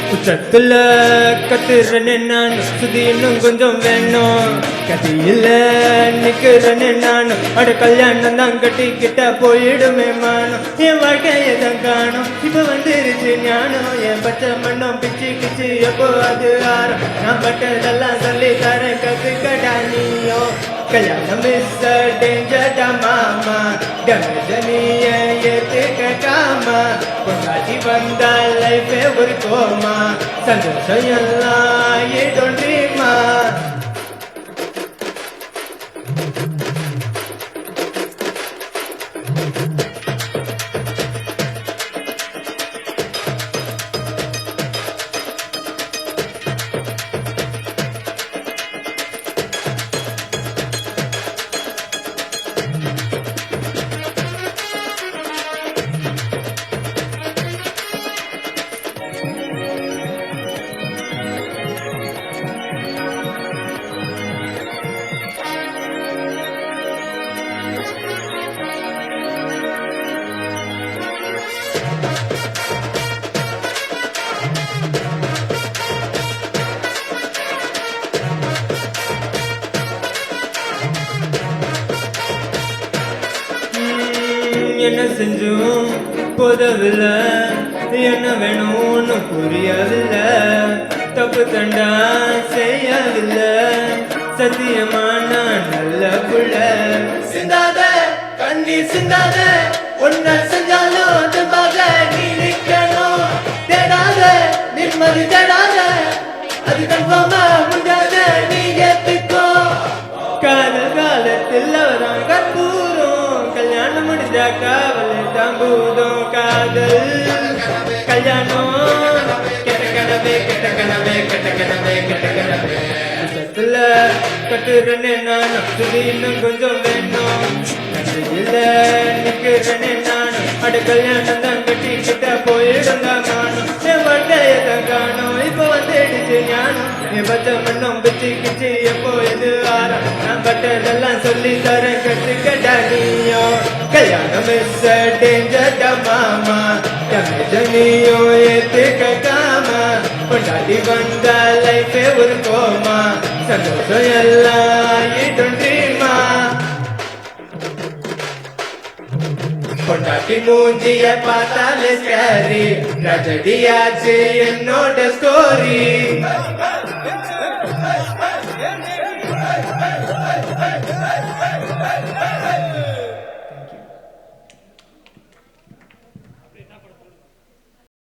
உச்சத்துல கத்துறனே நான் சுதி இன்னும் கொஞ்சம் வேணும் கதியில நிக்கிறனே நான் அட கல்யாணம் தான் கட்டிக்கிட்ட போயிடுமே மானம் என் வாழ்க்கையை தான் காணும் இப்ப வந்துருச்சு ஞானம் என் பச்சை மண்ணும் பிச்சு பிச்சு எப்போ அது ஆறும் நான் பட்டதெல்லாம் சொல்லி தரேன் கத்துக்கடா நீயோ கல்யாணம் மிஸ் டேஞ்சர்டா மாமா டமஜனிய ஏத்துக்க காமா கொண்டாடி வந்தா லைஃபே ஒரு கோமா சந்தோஷம் எல்லாம் ஏதொன்றிமா என்ன செஞ்சும் போதவில்லை என்ன வேணும்னு புரியவில்லை தப்பு தண்டா செய்யவில்லை சத்தியமான நல்ல புள்ள சிந்தாத கண்ணீர் சிந்தாத ஒன்ன செஞ்சாலும் அதுவாக நீ நிற்கணும் தேடாத நிம்மதி தேடாத அது கன்ஃபார்மா முடியாத நீ ஏத்துக்கோ காதல் காலத்தில் அவதான் கற்பூரம் கல்யாணம் முடிஞ்சா காவலை தாம்பூதம் காதல் கல்யாணம் கெட்ட கனவே கெட்ட கனவே கெட்ட கனவே கெட்ட கனவே விஷத்துல கட்டுறனே நான் சுதி இன்னும் கொஞ்சம் வேணும் கடையில நிக்கிறனே நான் அட கல்யாணம் தான் கட்டிக்கிட்ட போயிடுங்க நானும் என் வாழ்க்கைய தான் காணும் இப்போ வந்துடுச்சு ஞானம் என் பச்சை மண்ணும் பிச்சு கிச்சு எப்போ இது ஆரம் நான் பட்டதெல்லாம் சொல்லி தரேன் கட்டுக்கடா நீயோ கல்யாணம் மிஸ் டேஞ்சர்டா மாமா டமஜனியோ ஏத்துக்க காமா கொண்டாடி வந்தா லைஃபே ஒரு கோமா சந்தோஷம் எல்லாம் ஏதொன்றிமா கொண்டாட்டி மூஞ்சிய பார்த்தாலே ஸ்கேரி ட்ராஜடியாச்சு என்னோட ஸ்டோரி